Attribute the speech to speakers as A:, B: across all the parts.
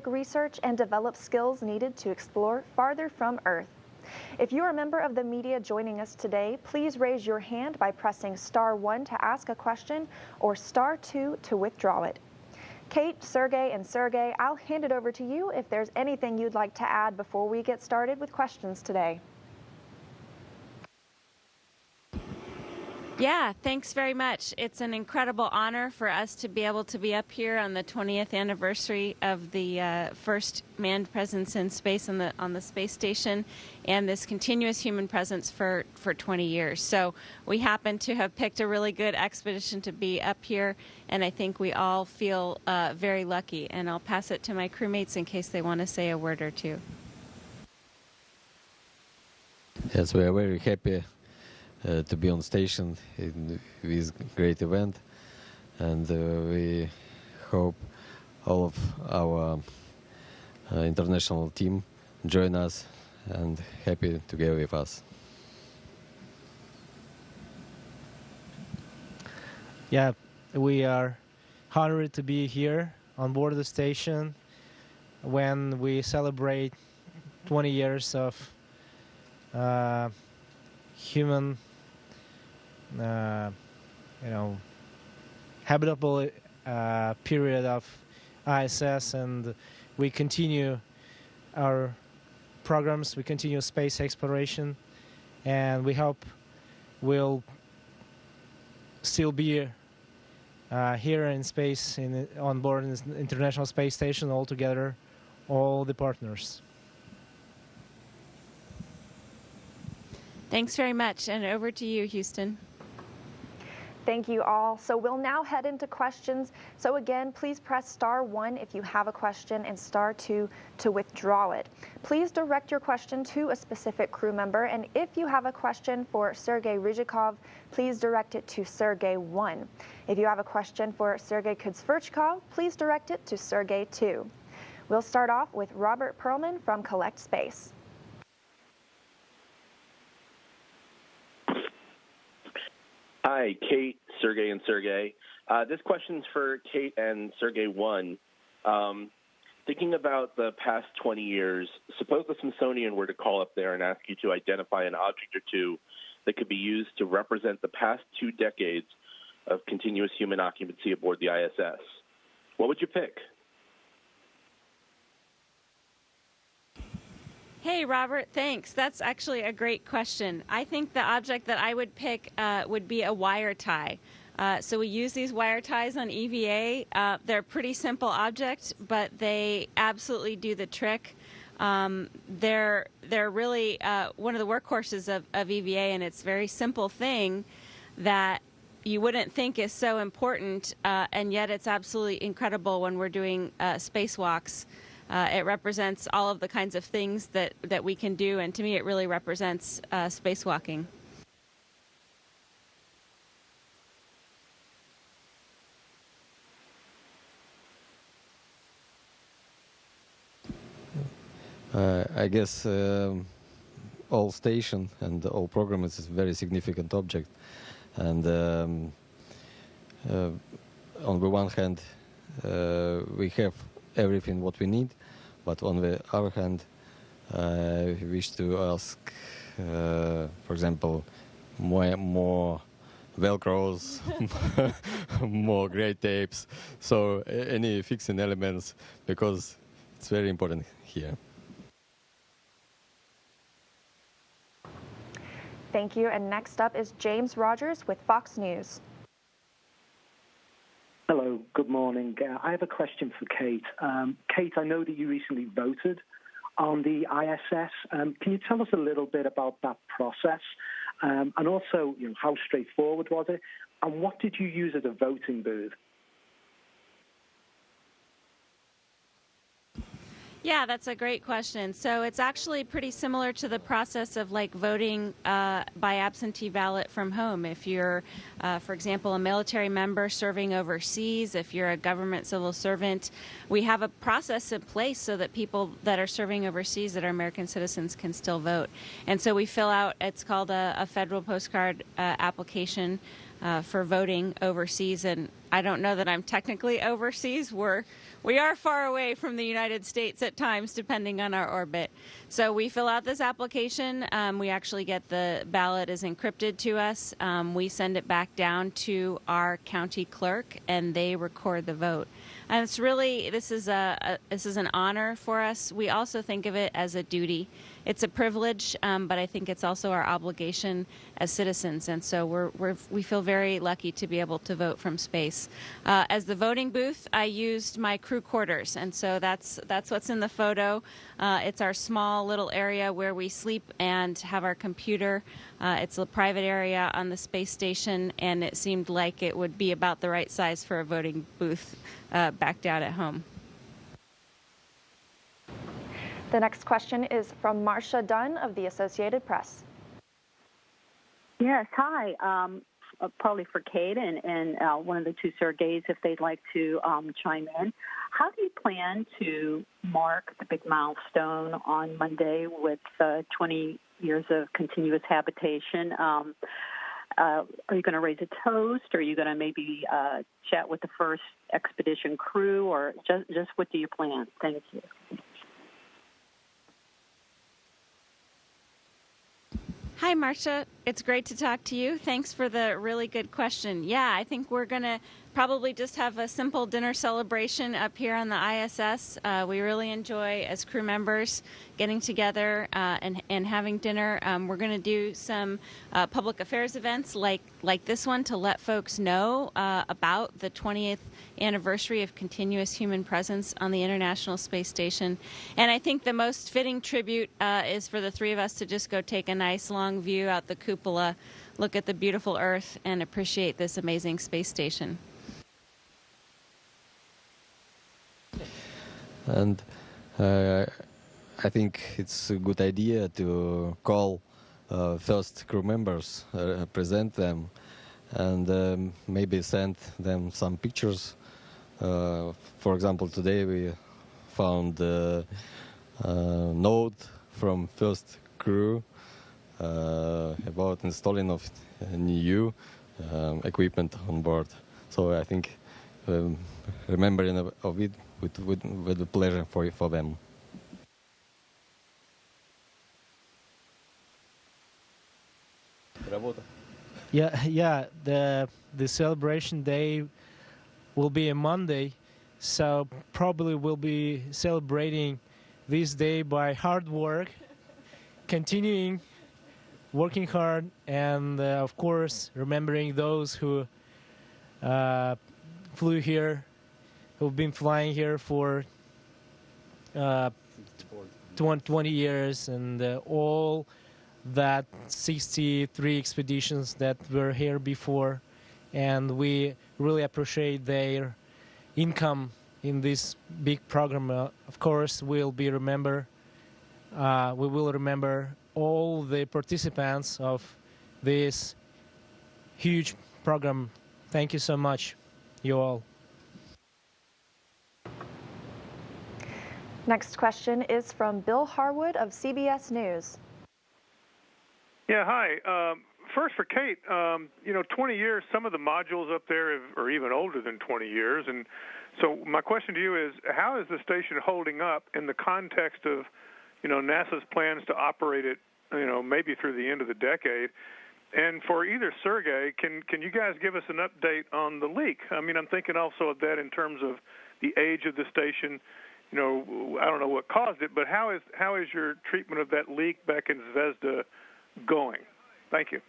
A: research and develop skills needed to explore farther from Earth. If you are a member of the media joining us today, please raise your hand by pressing *1 to ask a question or *2 to withdraw it. Kate, Sergey, and Sergey, I'll hand it over to you if there's anything you'd like to add before we get started with questions today.
B: Yeah, thanks very much. It's an incredible honor for us to be able to be up here on the 20th anniversary of the first manned presence in space on the space station, and this continuous human presence for 20 years. So we happen to have picked a really good expedition to be up here, and I think we all feel very lucky. And I'll pass it to my crewmates in case they want to say a word or two.
C: Yes, we are very happy to be on station in this great event, and we hope all of our international team join us and happy to go with us.
D: Yeah, we are honored to be here on board the station when we celebrate 20 years of human habitable period of ISS, and we continue our programs, we continue space exploration, and we hope we'll still be here in space, on board the International Space Station all together, all the partners.
B: Thanks very much, and over to you, Houston.
A: Thank you all. So we'll now head into questions. So again, please press *1 if you have a question and *2 to withdraw it. Please direct your question to a specific crew member, and if you have a question for Sergey Ryzhikov, please direct it to Sergey 1. If you have a question for Sergey Kudzverchkov, please direct it to Sergey 2. We'll start off with Robert Perlman from Collect Space.
E: Hi, Kate, Sergey, and Sergey. This question's for Kate and Sergey 1. Thinking about the past 20 years, suppose the Smithsonian were to call up there and ask you to identify an object or two that could be used to represent the past 2 decades of continuous human occupancy aboard the ISS. What would you pick?
B: Hey, Robert, thanks. That's actually a great question. I think the object that I would pick would be a wire tie. So we use these wire ties on EVA. They're a pretty simple object, but they absolutely do the trick. They're really one of the workhorses of EVA, and it's a very simple thing that you wouldn't think is so important, and yet it's absolutely incredible when we're doing spacewalks. It represents all of the kinds of things that we can do, and to me it really represents spacewalking.
C: I guess all station and all program is a very significant object, and on the one hand we have everything what we need, but on the other hand we wish to ask for example more velcros, more gray tapes, so any fixing elements, because it's very important here.
A: Thank you. And next up is James Rogers with Fox News.
F: Hello, good morning. I have a question for Kate. Kate, I know that you recently voted on the ISS. Can you tell us a little bit about that process? And also, how straightforward was it? And what did you use as a voting booth?
B: Yeah, that's a great question. So it's actually pretty similar to the process of like voting by absentee ballot from home. If you're, for example, a military member serving overseas, if you're a government civil servant, we have a process in place so that people that are serving overseas that are American citizens can still vote. And so we fill out, it's called a federal postcard application for voting overseas, and I don't know that I'm technically overseas. We are far away from the United States at times, depending on our orbit. So we fill out this application. We actually get the ballot is encrypted to us. We send it back down to our county clerk, and they record the vote. And it's really, this is an honor for us. We also think of it as a duty. It's a privilege, but I think it's also our obligation as citizens. And so we feel very lucky to be able to vote from space. As the voting booth, I used my crew quarters, and so that's what's in the photo. It's our small little area where we sleep and have our computer. It's a private area on the space station, and it seemed like it would be about the right size for a voting booth back down at home.
A: The next question is from Marcia Dunn of the Associated Press.
G: Yes, hi. Probably for Kate and one of the two Sergeys, if they'd like to chime in. How do you plan to mark the big milestone on Monday with 20 years of continuous habitation? Are you going to raise a toast? Are you going to maybe chat with the first expedition crew? Or just what do you plan? Thank you.
B: Hi, Marcia. It's great to talk to you. Thanks for the really good question. Yeah, I think we're going to probably just have a simple dinner celebration up here on the ISS. We really enjoy, as crew members, getting together and having dinner. We're going to do some public affairs events like this one to let folks know about the 20th anniversary of continuous human presence on the International Space Station. And I think the most fitting tribute is for the three of us to just go take a nice long view out the cupola, look at the beautiful Earth, and appreciate this amazing space station.
C: And I think it's a good idea to call first crew members, present them, and maybe send them some pictures. For example, today we found a note from first crew about installing of new equipment on board. So I think remembering of it with a pleasure for them.
D: Yeah. The celebration day will be a Monday, so probably we'll be celebrating this day by hard work, continuing working hard, and of course remembering those who flew here, who've been flying here for 20 years, and all that 63 expeditions that were here before, and we really appreciate their income in this big program. Of course, we will remember all the participants of this huge program. Thank you so much, you all.
A: Next question is from Bill Harwood of CBS News.
H: Yeah, hi. First for Kate, 20 years, some of the modules up there are even older than 20 years. And so my question to you is, how is the station holding up in the context of, NASA's plans to operate it, maybe through the end of the decade? And for either Sergey, can you guys give us an update on the leak? I mean, I'm thinking also of that in terms of the age of the station. I don't know what caused it, but how is your treatment of that leak back in Zvezda going? Thank you.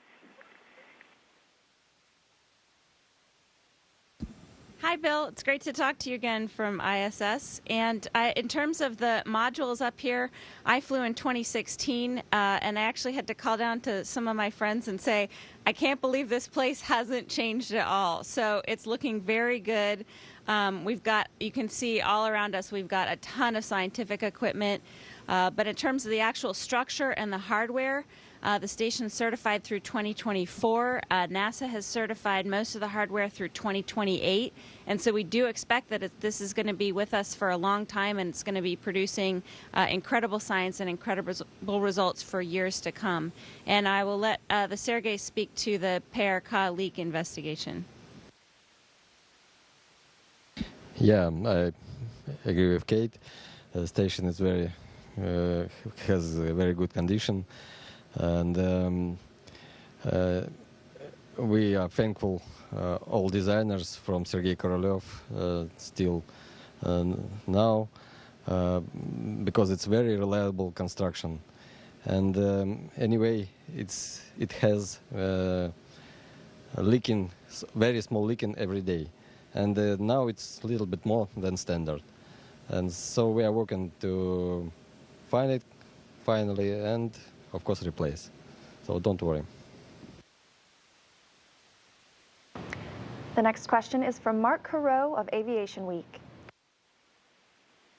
B: Hi, Bill. It's great to talk to you again from ISS. And in terms of the modules up here, I flew in 2016, and I actually had to call down to some of my friends and say, I can't believe this place hasn't changed at all. So it's looking very good. You can see all around us, we've got a ton of scientific equipment. But in terms of the actual structure and the hardware, the station's certified through 2024. NASA has certified most of the hardware through 2028. And so we do expect that this is going to be with us for a long time, and it's going to be producing incredible science and incredible results for years to come. And I will let the Sergey speak to the PRK leak investigation.
C: Yeah, I agree with Kate. The station is has a very good condition, and we are thankful all designers from Sergei Korolev still now because it's very reliable construction. And anyway, it has leaking, very small leaking every day, and now it's a little bit more than standard. And so we are working to find it finally and of course replace. So don't worry.
A: The next question is from Mark Carreau of Aviation Week.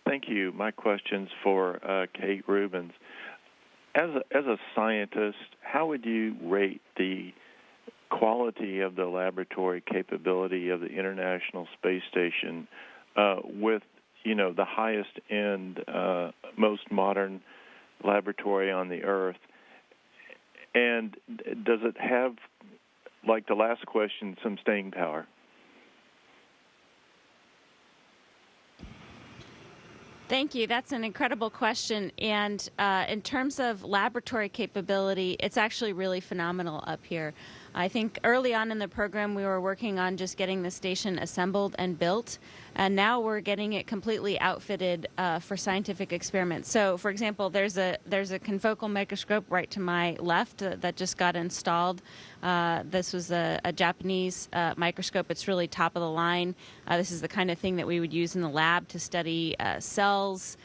I: Thank you. My question's for Kate Rubins. As a scientist, how would you rate the quality of the laboratory capability of the International Space Station with, the highest end, most modern laboratory on the Earth? And does it have, like the last question, some staying power?
B: Thank you. That's an incredible question. And in terms of laboratory capability, it's actually really phenomenal up here. I think early on in the program, we were working on just getting the station assembled and built. And now we're getting it completely outfitted for scientific experiments. So, for example, there's a confocal microscope right to my left that just got installed. This was a Japanese microscope. It's really top of the line. This is the kind of thing that we would use in the lab to study cells,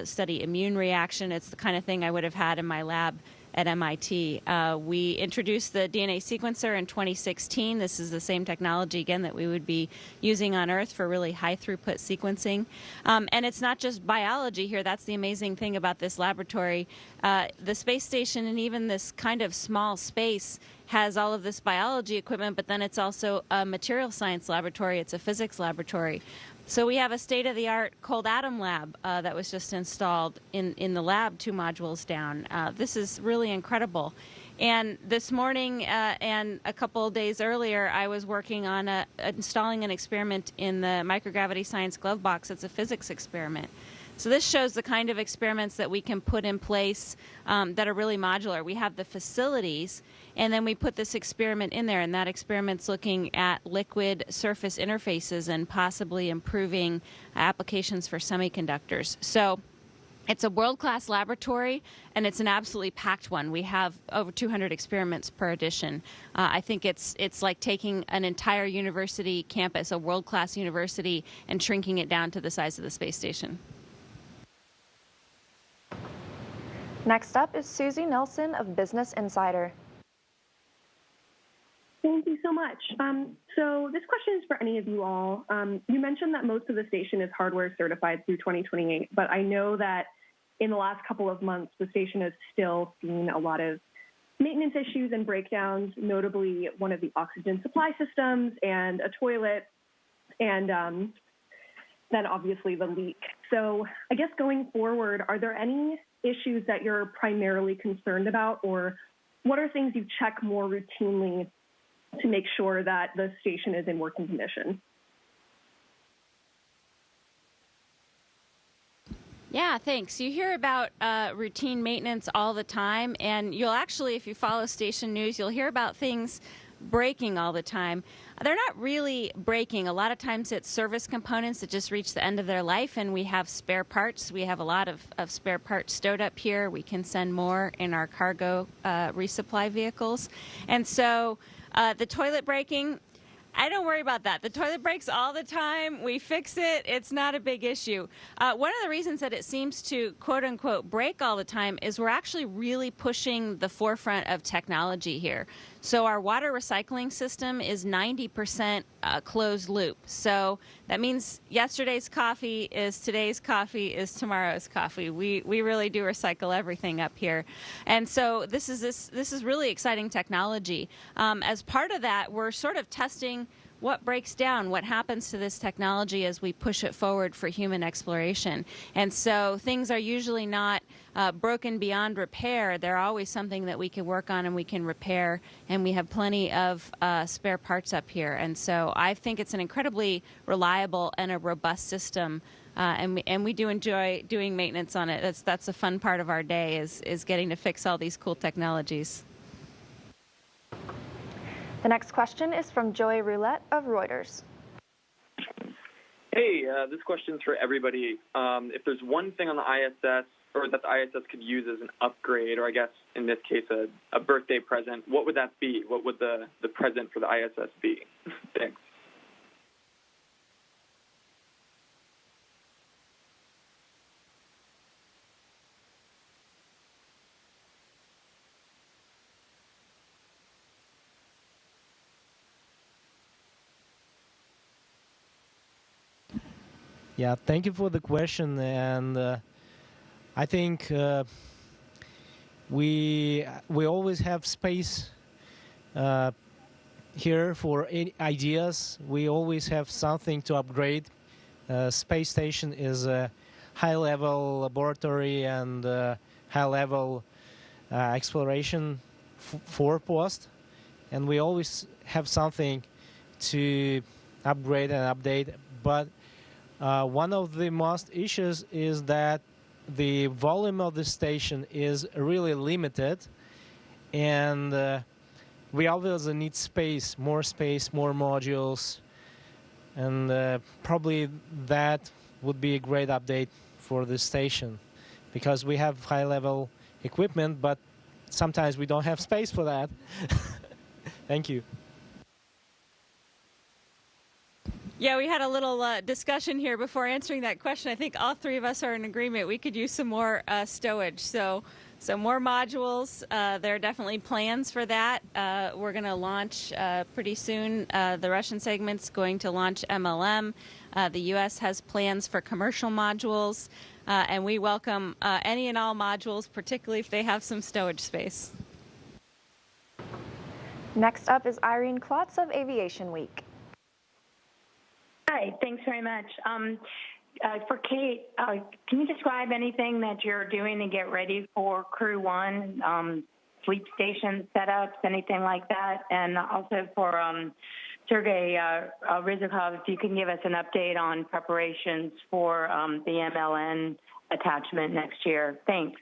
B: study immune reaction. It's the kind of thing I would have had in my lab at MIT. We introduced the DNA sequencer in 2016. This is the same technology, again, that we would be using on Earth for really high-throughput sequencing. And it's not just biology here. That's the amazing thing about this laboratory. The space station and even this kind of small space has all of this biology equipment, but then it's also a material science laboratory. It's a physics laboratory. So we have a state-of-the-art cold atom lab that was just installed in the lab 2 modules down. This is really incredible. And this morning and a couple of days earlier, I was working on installing an experiment in the microgravity science glove box. It's a physics experiment. So this shows the kind of experiments that we can put in place that are really modular. We have the facilities, and then we put this experiment in there, and that experiment's looking at liquid surface interfaces and possibly improving applications for semiconductors. So it's a world-class laboratory, and it's an absolutely packed one. We have over 200 experiments per edition. I think it's like taking an entire university campus, a world-class university, and shrinking it down to the size of the space station.
A: Next up is Susie Nelson of Business Insider.
J: Thank you so much. So this question is for any of you all. You mentioned that most of the station is hardware certified through 2028, but I know that in the last couple of months, the station has still seen a lot of maintenance issues and breakdowns, notably one of the oxygen supply systems and a toilet, and then obviously the leak. So I guess going forward, are there any issues that you're primarily concerned about, or what are things you check more routinely to make sure that the station is in working condition?
B: Yeah, thanks. You hear about routine maintenance all the time, and you'll actually, if you follow station news, you'll hear about things breaking all the time. They're not really breaking. A lot of times it's service components that just reach the end of their life, and we have spare parts. We have a lot of spare parts stowed up here. We can send more in our cargo resupply vehicles. And so the toilet breaking, I don't worry about that. The toilet breaks all the time. We fix it. It's not a big issue. One of the reasons that it seems to, quote unquote, break all the time is we're actually really pushing the forefront of technology here. So our water recycling system is 90% closed loop. So that means yesterday's coffee is today's coffee is tomorrow's coffee. We really do recycle everything up here. And so this is really exciting technology. As part of that, we're sort of testing what breaks down, what happens to this technology as we push it forward for human exploration. And so things are usually not broken beyond repair. They're always something that we can work on and we can repair, and we have plenty of spare parts up here. And so I think it's an incredibly reliable and a robust system, and we do enjoy doing maintenance on it. That's a fun part of our day, is getting to fix all these cool technologies.
A: The next question is from Joey Roulette of Reuters.
K: Hey, this question's for everybody. If there's one thing on the ISS, or that the ISS could use as an upgrade, or I guess in this case a birthday present, what would that be? What would the present for the ISS be? Thanks.
D: Yeah, thank you for the question, and I think we always have space here for any ideas. We always have something to upgrade. Space station is a high-level laboratory and high-level exploration forepost, and we always have something to upgrade and update. But one of the most issues is that the volume of the station is really limited, and we obviously need space, more modules, and probably that would be a great update for the station, because we have high-level equipment, but sometimes we don't have space for that. Thank you.
B: Yeah, we had a little discussion here before answering that question. I think all three of us are in agreement. We could use some more stowage. So more modules. There are definitely plans for that. We're going to launch pretty soon. The Russian segment's going to launch MLM. The U.S. has plans for commercial modules. And we welcome any and all modules, particularly if they have some stowage space.
A: Next up is Irene Klotz of Aviation Week.
L: Hi, thanks very much. For Kate, can you describe anything that you're doing to get ready for Crew 1, fleet station setups, anything like that? And also for Sergei Ryzhikov, if you can give us an update on preparations for the MLN attachment next year. Thanks.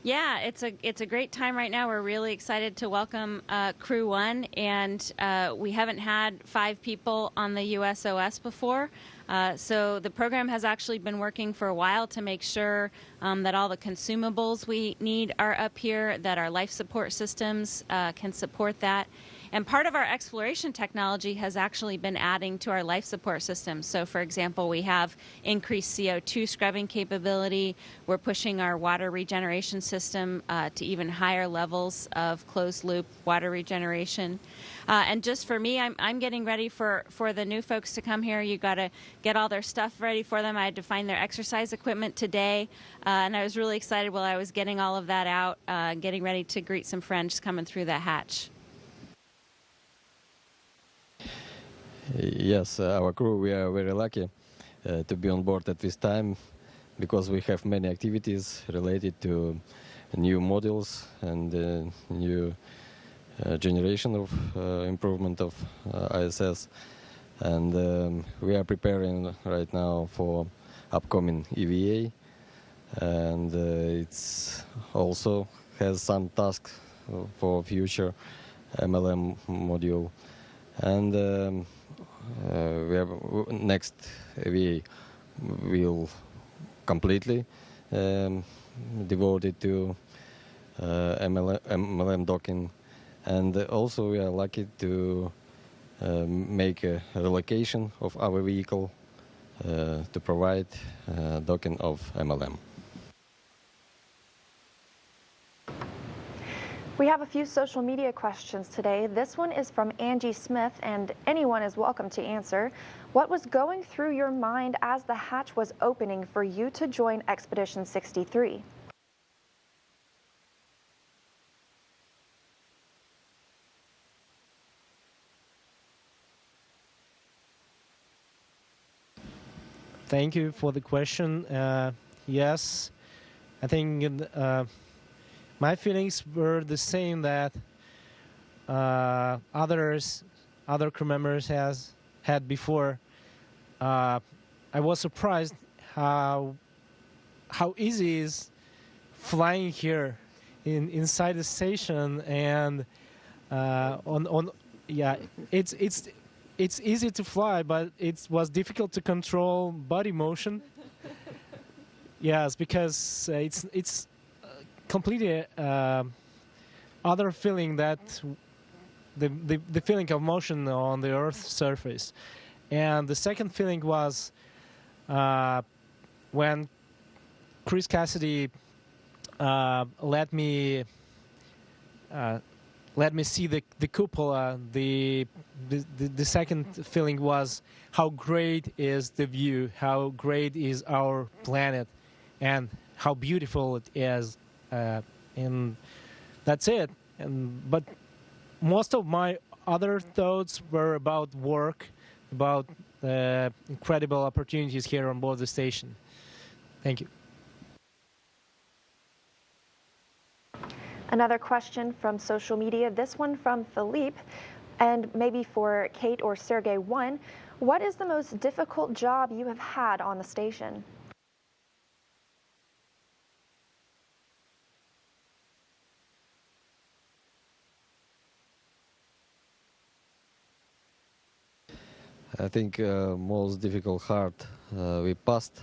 B: Yeah, it's a great time right now. We're really excited to welcome Crew 1, and we haven't had 5 people on the USOS before. So the program has actually been working for a while to make sure that all the consumables we need are up here, that our life support systems can support that. And part of our exploration technology has actually been adding to our life support systems. So, for example, we have increased CO2 scrubbing capability. We're pushing our water regeneration system to even higher levels of closed-loop water regeneration. And just for me, I'm getting ready for the new folks to come here. You got to get all their stuff ready for them. I had to find their exercise equipment today, and I was really excited while I was getting all of that out, getting ready to greet some friends coming through that hatch.
C: Yes, our crew, we are very lucky to be on board at this time, because we have many activities related to new modules and new generation of improvement of ISS. And we are preparing right now for upcoming EVA, and it's also has some tasks for future MLM module. And we have next EVA will completely devoted to MLM docking, and also we are lucky to make a relocation of our vehicle to provide docking of MLM.
A: We have a few social media questions today. This one is from Angie Smith, and anyone is welcome to answer. What was going through your mind as the hatch was opening for you to join Expedition 63?
D: Thank you for the question. Yes, I think my feelings were the same that other crew members has had before. I was surprised how easy it is flying here inside the station, and yeah, it's easy to fly, but it was difficult to control body motion. Yes, because it's completely other feeling that the feeling of motion on the Earth's surface. And the second feeling was when Chris Cassidy let me see the cupola. The second feeling was how great is the view, how great is our planet, and how beautiful it is. And that's it. But most of my other thoughts were about work, about incredible opportunities here on board the station. Thank you.
A: Another question from social media, this one from Philippe, and maybe for Kate or Sergey. One, what is the most difficult job you have had on the station?
C: I think most difficult part we passed.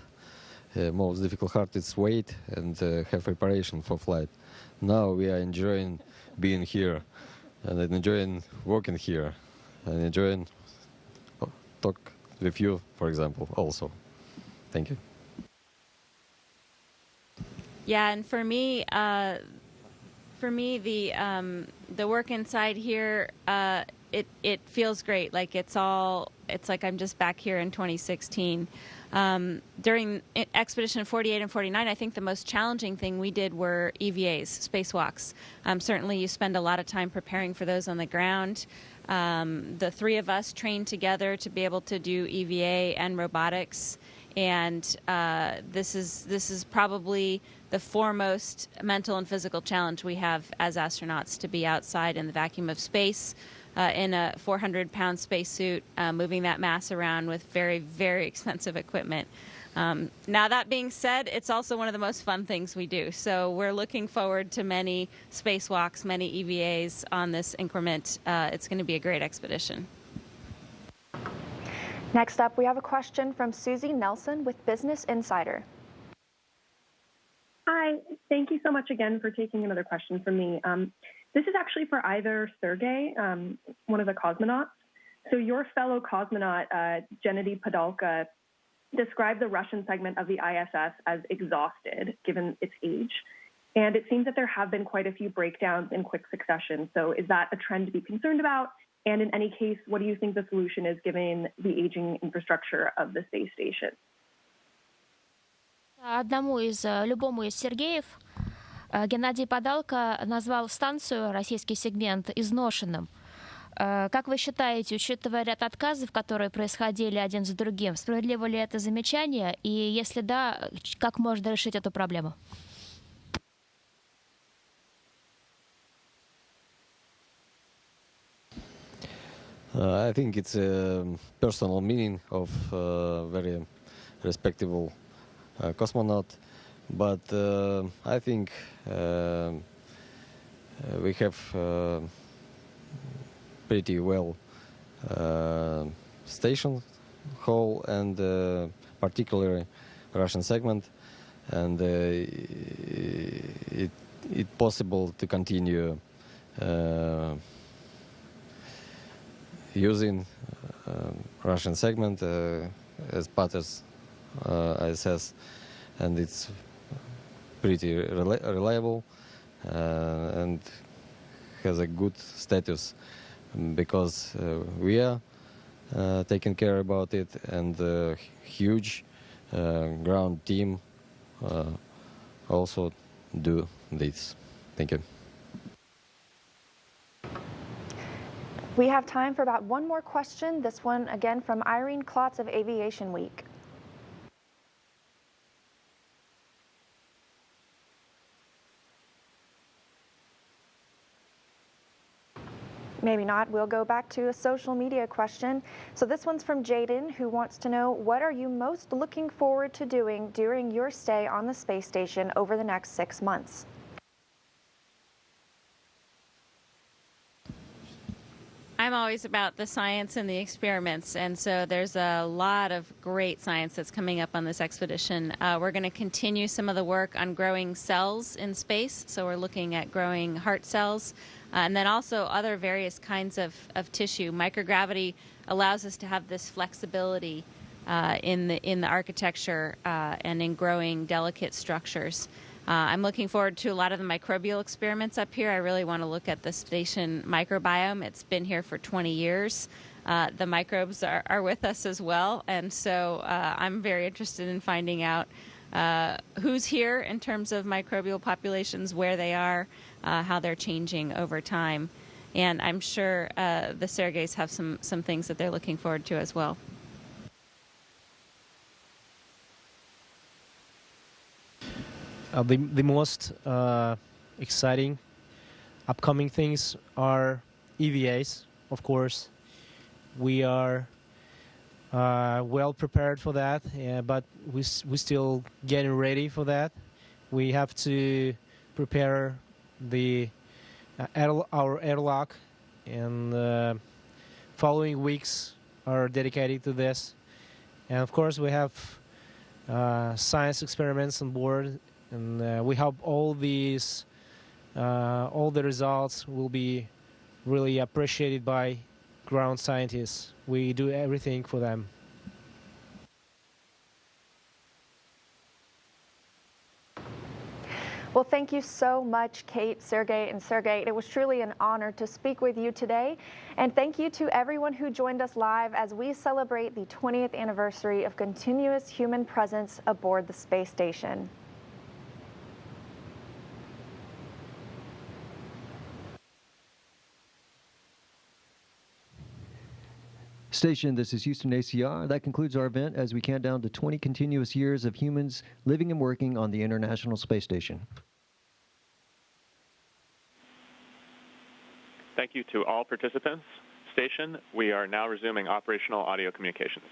C: Most difficult part is wait and have preparation for flight. Now we are enjoying being here and enjoying working here and enjoying talk with you, for example, also. Thank you.
B: Yeah, and for me, the work inside here, it feels great. Like it's like I'm just back here in 2016. During Expedition 48 and 49, I think the most challenging thing we did were EVAs, spacewalks. Certainly you spend a lot of time preparing for those on the ground. The three of us trained together to be able to do EVA and robotics, and this is probably the foremost mental and physical challenge we have as astronauts, to be outside in the vacuum of space in a 400-pound spacesuit, moving that mass around with very, very expensive equipment. Now, that being said, it's also one of the most fun things we do. So we're looking forward to many spacewalks, many EVAs on this increment. It's going to be a great expedition.
A: Next up, we have a question from Susie Nelson with Business Insider.
J: Hi, thank you so much again for taking another question from me. This is actually for either Sergey, one of the cosmonauts. So your fellow cosmonaut, Gennady Padalka, described the Russian segment of the ISS as exhausted, given its age. And it seems that there have been quite a few breakdowns in quick succession. So is that a trend to be concerned about? And in any case, what do you think the solution is, given the aging infrastructure of the space station?
M: Любому из Сергеев Геннадий Падалко назвал станцию, российский сегмент, изношенным. Как вы считаете, учитывая ряд отказов, которые происходили один за другим, справедливо ли это замечание? И если да, как можно решить эту проблему?
C: I think it's a personal meaning of very respectable cosmonaut, but I think we have pretty well station hall and particularly Russian segment, and it possible to continue using Russian segment as part of ISS, and it's pretty reliable and has a good status because we are taking care about it, and the huge ground team also do this. Thank you.
A: We have time for about one more question, this one again from Irene Klotz of Aviation Week. Maybe not. We'll go back to a social media question. So this one's from Jaden, who wants to know, what are you most looking forward to doing during your stay on the space station over the next 6 months?
B: I'm always about the science and the experiments, and so there's a lot of great science that's coming up on this expedition. We're going to continue some of the work on growing cells in space, so we're looking at growing heart cells, and then also other various kinds of tissue. Microgravity allows us to have this flexibility in the architecture and in growing delicate structures. I'm looking forward to a lot of the microbial experiments up here. I really want to look at the station microbiome. It's been here for 20 years. The microbes are with us as well, and so I'm very interested in finding out who's here in terms of microbial populations, where they are, how they're changing over time. And I'm sure the Sergeys have some things that they're looking forward to as well.
D: The most exciting upcoming things are EVAs, of course. We are well prepared for that, but we're still getting ready for that. We have to prepare our airlock, and following weeks are dedicated to this. And of course, we have science experiments on board. And we hope all the results will be really appreciated by ground scientists. We do everything for them.
A: Well, thank you so much, Kate, Sergey, and Sergey. It was truly an honor to speak with you today. And thank you to everyone who joined us live as we celebrate the 20th anniversary of continuous human presence aboard the space station.
N: Station, this is Houston ACR. That concludes our event as we count down to 20 continuous years of humans living and working on the International Space Station.
O: Thank you to all participants. Station, we are now resuming operational audio communications.